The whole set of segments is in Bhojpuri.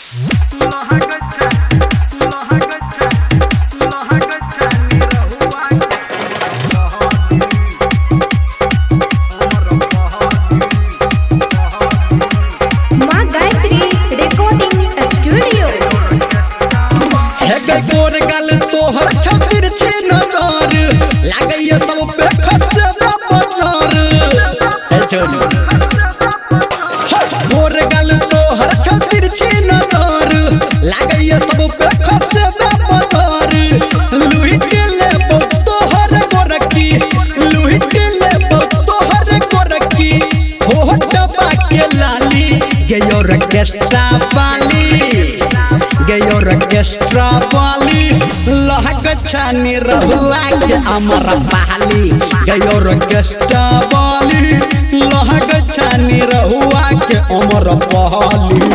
माँ गायत्री रिकॉर्डिंग स्टूडियो। गोर गल तोहर छतिर छे नजर लागैय सब पे खसे बजार गोर गल तोहर छतिर छे नजर लागैय सब पे खसे बजार लुहिट लेबो तोहर गोरकी लुहिट लेबो तोहर गोरकी हो डबा के लाली गयो रकेस्टा वाली गयो रकेस्ट्रा वाली लहक छानी रहुआ के अमरपाली गयो रकेस्ट्रा वाली लहक छानी रहुआ के अमरपाली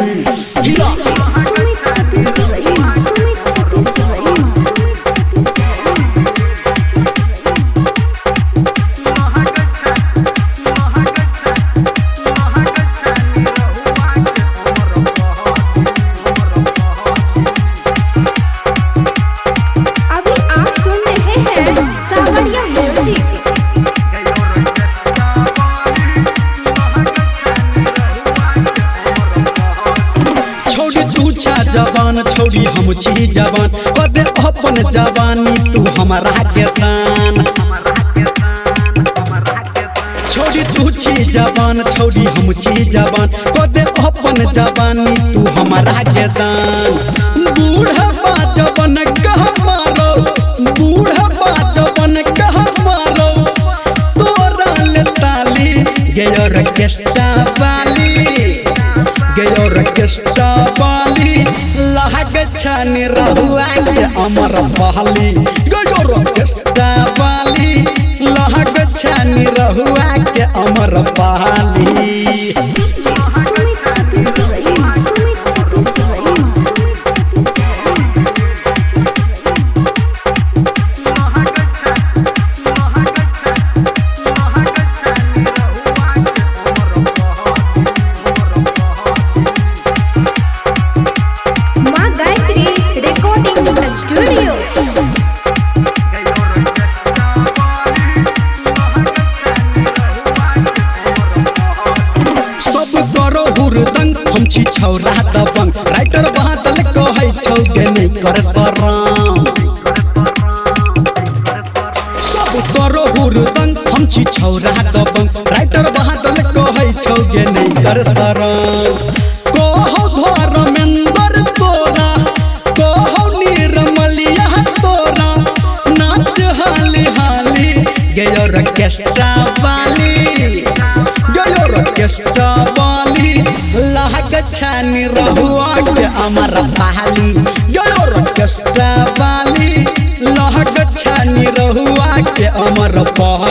जवान छोड़ी हम छी जवान कदे अपन जवानी तू हमारा के दान छोड़ी तू छी जवान छोड़ी हम छी जवान कदे अपन जवानी तू हमारा के दान बूढ़ा जवान कह मारो बूढ़ा जवान कह मारो तोरा ले ताली गयो रकेस्टा वाली गयो रकेस्टा वाली लहक छानी रहुआ के अमरपाली गयो रकेस्टा वाली लहक छानी रहुआ के अमरपाली हम छी छौरा दबंग राइटर बादल कहै छौ गे नहीं कर शरम सब करो हुरदंग हम छी छौरा दबंग राइटर बादल कहै छौ गे नहीं कर शरम कहो धर्मेंद्र तोरा कहो निर्मलिया तोरा नाच हाली हाली गयो रकेस्टा वाली गयो रकेस्टा वाली लहक छानी रहुआ के अमरपाली गयो रकेस्टा वाली लहक छानी रहुआ के अमरपाली।